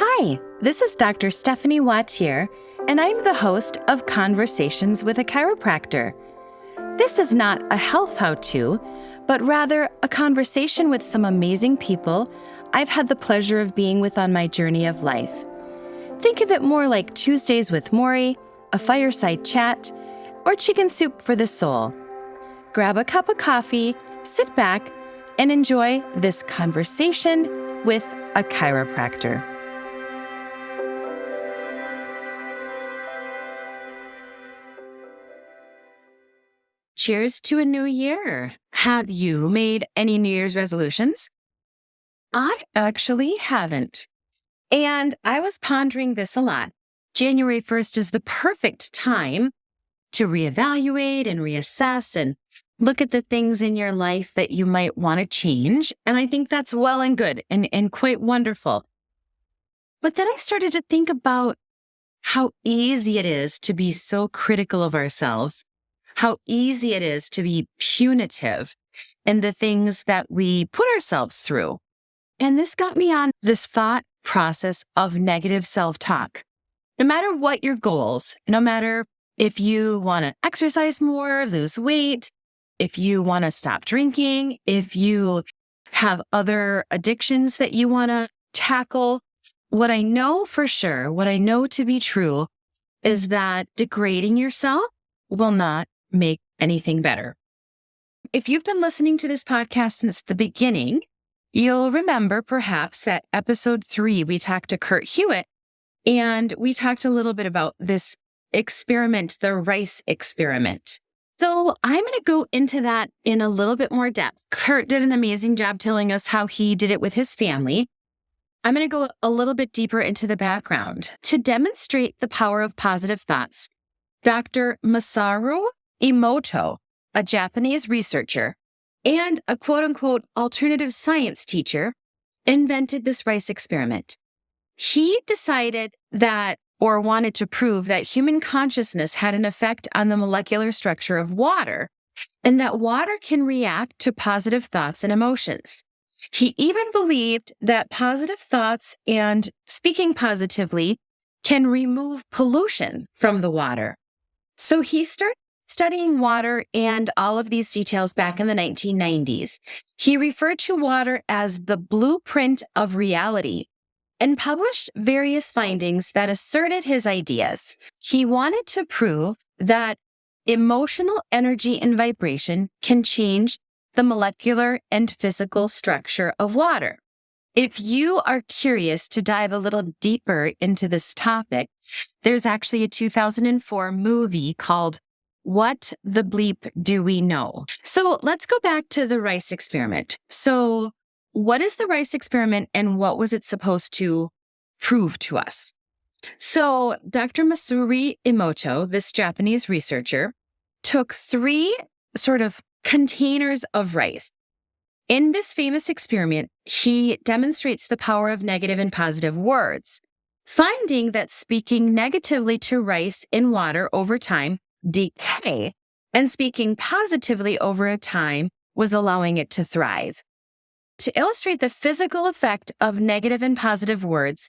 Hi, this is Dr. Stephanie Wautier, and I'm the host of Conversations with a Chiropractor. This is not a health how-to, but rather a conversation with some amazing people I've had the pleasure of being with on my journey of life. Think of it more like Tuesdays with Maury, a fireside chat, or chicken soup for the soul. Grab a cup of coffee, sit back, and enjoy this conversation with a chiropractor. Cheers to a new year. Have you made any New Year's resolutions? I actually haven't. And I was pondering this a lot. January 1st is the perfect time to reevaluate and reassess and look at the things in your life that you might want to change. And I think that's well and good and quite wonderful. But then I started to think about how easy it is to be so critical of ourselves, how easy it is to be punitive in the things that we put ourselves through. And this got me on this thought process of negative self-talk. No matter what your goals, no matter if you want to exercise more, lose weight, if you want to stop drinking, if you have other addictions that you want to tackle, what I know for sure, what I know to be true is that degrading yourself will not make anything better. If you've been listening to this podcast since the beginning, you'll remember perhaps that episode 3, we talked to Kurt Hewitt, and we talked a little bit about this experiment, the rice experiment. So I'm going to go into that in a little bit more depth. Kurt did an amazing job telling us how he did it with his family. I'm going to go a little bit deeper into the background. To demonstrate the power of positive thoughts, Dr. Masaru Emoto, a Japanese researcher and a quote-unquote alternative science teacher, invented this rice experiment. He decided that, or wanted to prove that human consciousness had an effect on the molecular structure of water, and that water can react to positive thoughts and emotions. He even believed that positive thoughts and speaking positively can remove pollution from the water. So he started studying water and all of these details back in the 1990s. He referred to water as the blueprint of reality and published various findings that asserted his ideas. He wanted to prove that emotional energy and vibration can change the molecular and physical structure of water. If you are curious to dive a little deeper into this topic, there's actually a 2004 movie called What the Bleep Do We Know? So let's go back to the rice experiment. So what is the rice experiment and what was it supposed to prove to us? So Dr. Masaru Emoto, this Japanese researcher, took 3 sort of containers of rice. In this famous experiment, he demonstrates the power of negative and positive words, finding that speaking negatively to rice in water over time decay, and speaking positively over a time was allowing it to thrive. To illustrate the physical effect of negative and positive words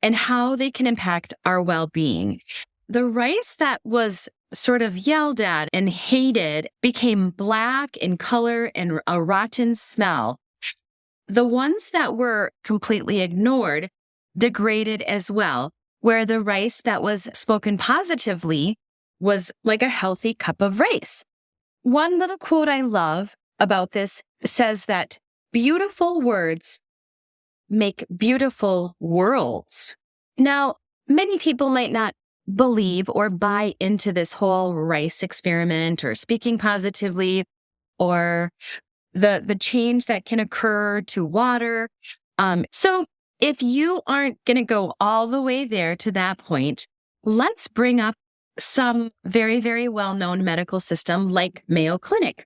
and how they can impact our well-being, the rice that was sort of yelled at and hated became black in color and a rotten smell. The ones that were completely ignored degraded as well, where the rice that was spoken positively was like a healthy cup of rice. One little quote I love about this says that beautiful words make beautiful worlds. Now, many people might not believe or buy into this whole rice experiment or speaking positively or the change that can occur to water. So if you aren't going to go all the way there to that point, let's bring up some very, very well-known medical system like Mayo Clinic.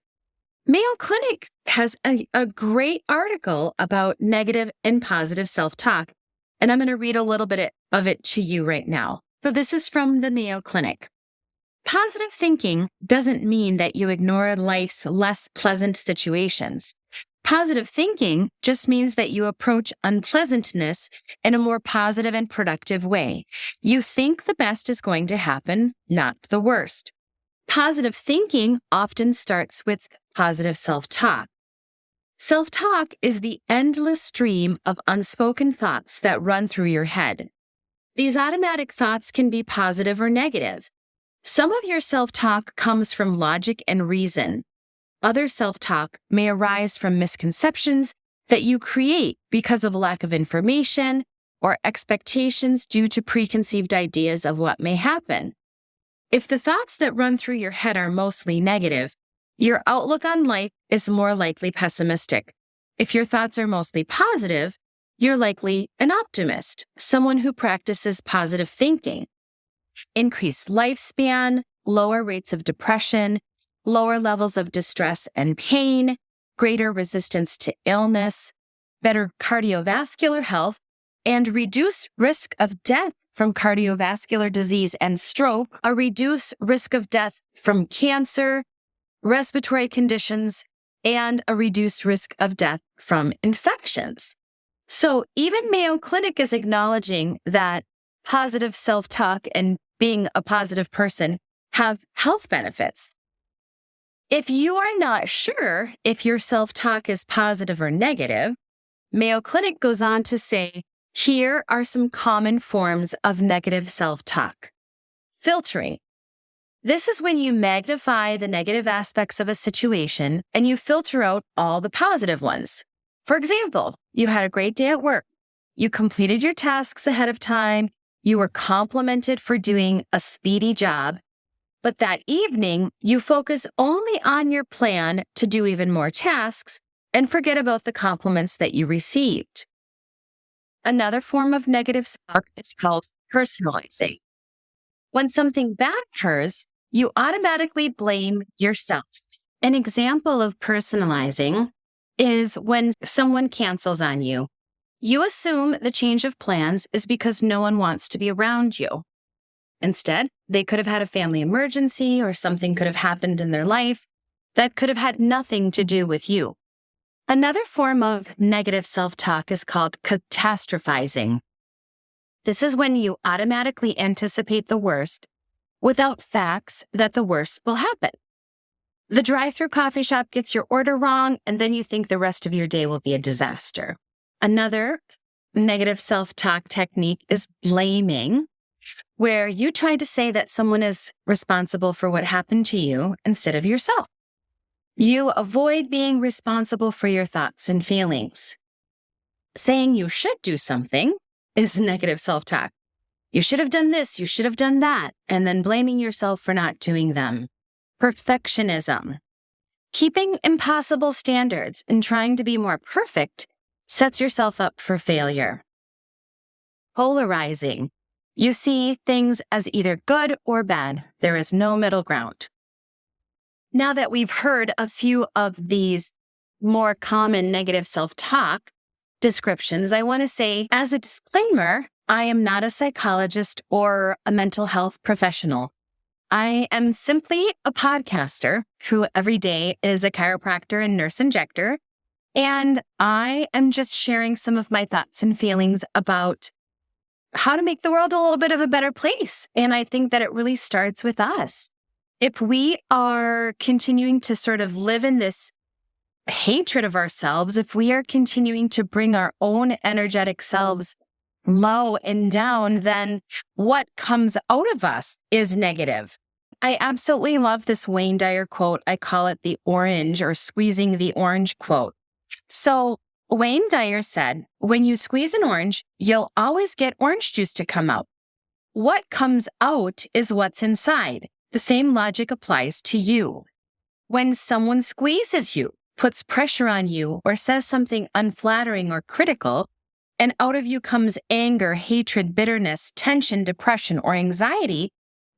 Mayo Clinic has a great article about negative and positive self-talk, and I'm going to read a little bit of it to you right now. So this is from the Mayo Clinic. Positive thinking doesn't mean that you ignore life's less pleasant situations. Positive thinking just means that you approach unpleasantness in a more positive and productive way. You think the best is going to happen, not the worst. Positive thinking often starts with positive self-talk. Self-talk is the endless stream of unspoken thoughts that run through your head. These automatic thoughts can be positive or negative. Some of your self-talk comes from logic and reason. Other self-talk may arise from misconceptions that you create because of lack of information or expectations due to preconceived ideas of what may happen. If the thoughts that run through your head are mostly negative, your outlook on life is more likely pessimistic. If your thoughts are mostly positive, you're likely an optimist, someone who practices positive thinking. Increased lifespan, lower rates of depression, lower levels of distress and pain, greater resistance to illness, better cardiovascular health, and reduced risk of death from cardiovascular disease and stroke, a reduced risk of death from cancer, respiratory conditions, and a reduced risk of death from infections. So even Mayo Clinic is acknowledging that positive self-talk and being a positive person have health benefits. If you are not sure if your self-talk is positive or negative, Mayo Clinic goes on to say, here are some common forms of negative self-talk. Filtering. This is when you magnify the negative aspects of a situation and you filter out all the positive ones. For example, you had a great day at work. You completed your tasks ahead of time. You were complimented for doing a speedy job. But that evening, you focus only on your plan to do even more tasks and forget about the compliments that you received. Another form of negative self-talk is called personalizing. When something bad occurs, you automatically blame yourself. An example of personalizing is when someone cancels on you. You assume the change of plans is because no one wants to be around you. Instead, they could have had a family emergency or something could have happened in their life that could have had nothing to do with you. Another form of negative self-talk is called catastrophizing. This is when you automatically anticipate the worst without facts that the worst will happen. The drive-thru coffee shop gets your order wrong, and then you think the rest of your day will be a disaster. Another negative self-talk technique is blaming, where you try to say that someone is responsible for what happened to you instead of yourself. You avoid being responsible for your thoughts and feelings. Saying you should do something is negative self-talk. You should have done this, you should have done that, and then blaming yourself for not doing them. Perfectionism. Keeping impossible standards and trying to be more perfect sets yourself up for failure. Polarizing. You see things as either good or bad. There is no middle ground. Now that we've heard a few of these more common negative self-talk descriptions, I want to say, as a disclaimer, I am not a psychologist or a mental health professional. I am simply a podcaster who every day is a chiropractor and nurse injector, and I am just sharing some of my thoughts and feelings about how to make the world a little bit of a better place. And I think that it really starts with us. If we are continuing to sort of live in this hatred of ourselves, if we are continuing to bring our own energetic selves low and down, then what comes out of us is negative. I absolutely love this Wayne Dyer quote. I call it the orange or squeezing the orange quote. So Wayne Dyer said, when you squeeze an orange, you'll always get orange juice to come out. What comes out is what's inside. The same logic applies to you. When someone squeezes you, puts pressure on you, or says something unflattering or critical, and out of you comes anger, hatred, bitterness, tension, depression, or anxiety,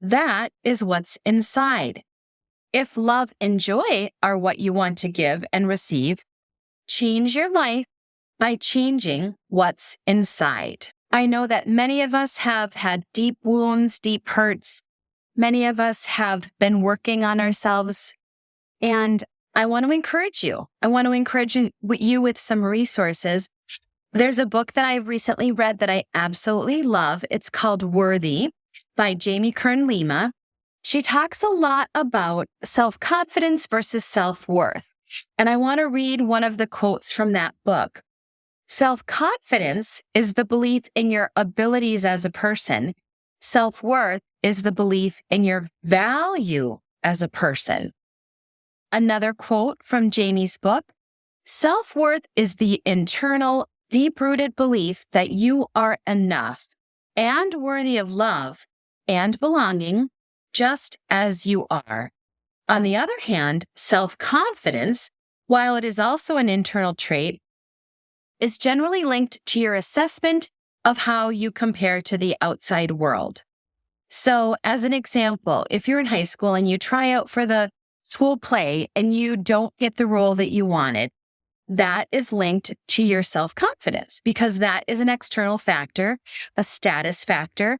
that is what's inside. If love and joy are what you want to give and receive, change your life by changing what's inside. I know that many of us have had deep wounds, deep hurts. Many of us have been working on ourselves. And I want to encourage you. I want to encourage you with some resources. There's a book that I've recently read that I absolutely love. It's called Worthy by Jamie Kern Lima. She talks a lot about self-confidence versus self-worth. And I want to read one of the quotes from that book. Self-confidence is the belief in your abilities as a person. Self-worth is the belief in your value as a person. Another quote from Jamie's book, self-worth is the internal, deep-rooted belief that you are enough and worthy of love and belonging just as you are. On the other hand, self-confidence, while it is also an internal trait, is generally linked to your assessment of how you compare to the outside world. So as an example, if you're in high school and you try out for the school play and you don't get the role that you wanted, that is linked to your self-confidence because that is an external factor, a status factor.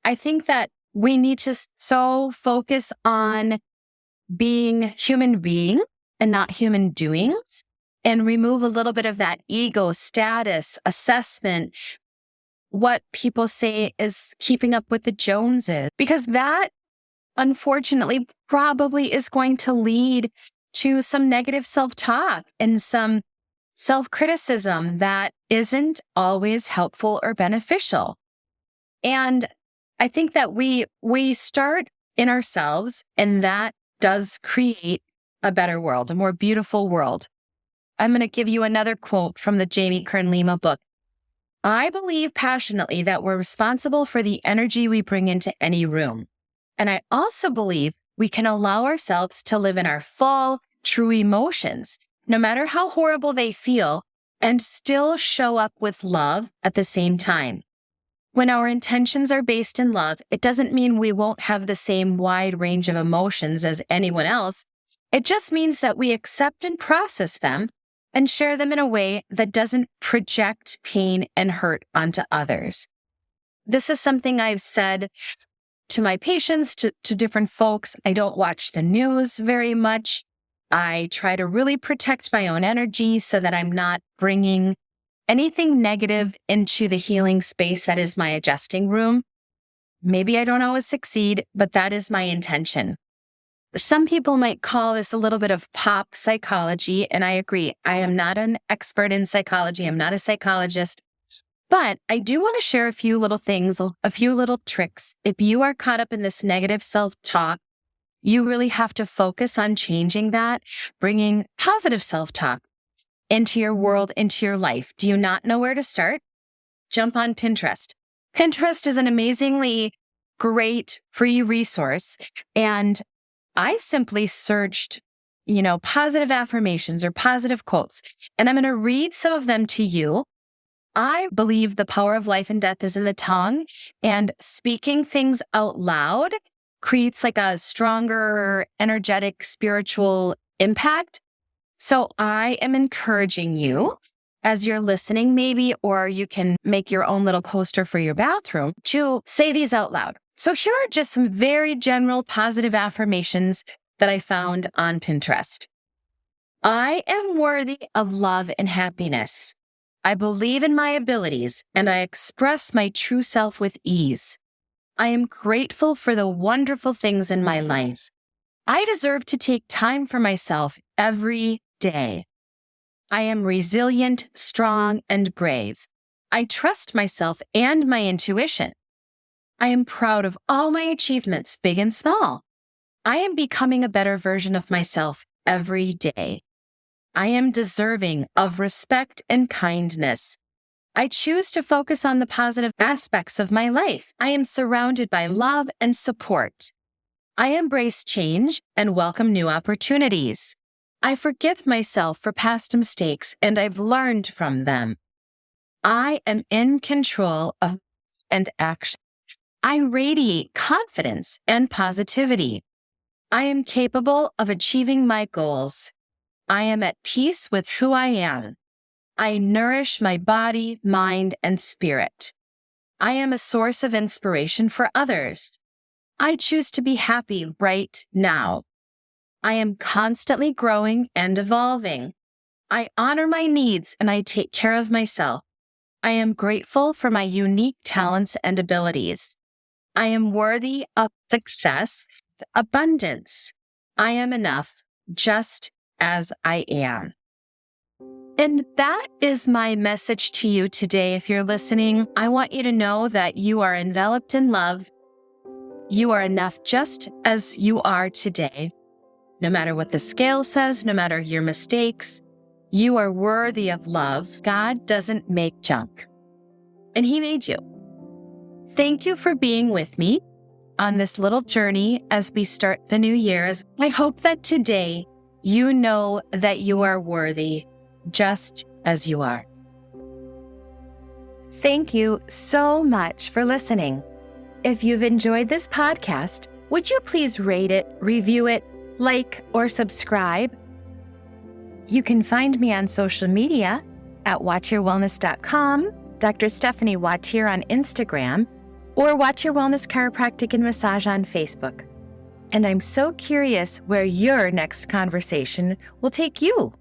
I think that we need to so focus on being human being and not human doings and remove a little bit of that ego, status, assessment, what people say is keeping up with the Joneses, because that unfortunately probably is going to lead to some negative self-talk and some self-criticism that isn't always helpful or beneficial. And I think that we start in ourselves, and that does create a better world, a more beautiful world. I'm going to give you another quote from the Jamie Kern Lima book. I believe passionately that we're responsible for the energy we bring into any room. And I also believe we can allow ourselves to live in our full, true emotions, no matter how horrible they feel, and still show up with love at the same time. When our intentions are based in love, it doesn't mean we won't have the same wide range of emotions as anyone else. It just means that we accept and process them and share them in a way that doesn't project pain and hurt onto others. This is something I've said to my patients, to different folks. I don't watch the news very much. I try to really protect my own energy so that I'm not bringing anything negative into the healing space that is my adjusting room. Maybe I don't always succeed, but that is my intention. Some people might call this a little bit of pop psychology, and I agree. I am not an expert in psychology. I'm not a psychologist, but I do want to share a few little things, a few little tricks. If you are caught up in this negative self-talk, you really have to focus on changing that, bringing positive self-talk into your world, into your life. Do you not know where to start? Jump on Pinterest. Pinterest is an amazingly great free resource, and I simply searched, positive affirmations or positive quotes, and I'm going to read some of them to you. I believe the power of life and death is in the tongue, and speaking things out loud creates like a stronger, energetic, spiritual impact. So I am encouraging you as you're listening, maybe, or you can make your own little poster for your bathroom to say these out loud. So here are just some very general positive affirmations that I found on Pinterest. I am worthy of love and happiness. I believe in my abilities and I express my true self with ease. I am grateful for the wonderful things in my life. I deserve to take time for myself every day. I am resilient, strong, and brave. I trust myself and my intuition. I am proud of all my achievements, big and small. I am becoming a better version of myself every day. I am deserving of respect and kindness. I choose to focus on the positive aspects of my life. I am surrounded by love and support. I embrace change and welcome new opportunities. I forgive myself for past mistakes and I've learned from them. I am in control of and action. I radiate confidence and positivity. I am capable of achieving my goals. I am at peace with who I am. I nourish my body, mind, and spirit. I am a source of inspiration for others. I choose to be happy right now. I am constantly growing and evolving. I honor my needs and I take care of myself. I am grateful for my unique talents and abilities. I am worthy of success, abundance. I am enough just as I am. And that is my message to you today. If you're listening, I want you to know that you are enveloped in love. You are enough just as you are today. No matter what the scale says, no matter your mistakes, you are worthy of love. God doesn't make junk, and He made you. Thank you for being with me on this little journey as we start the new year. I hope that today you know that you are worthy just as you are. Thank you so much for listening. If you've enjoyed this podcast, would you please rate it, review it, like, or subscribe? You can find me on social media at wautierwellness.com, Dr. Stephanie Wautier on Instagram, or Wautier Wellness Chiropractic and Massage on Facebook. And I'm so curious where your next conversation will take you.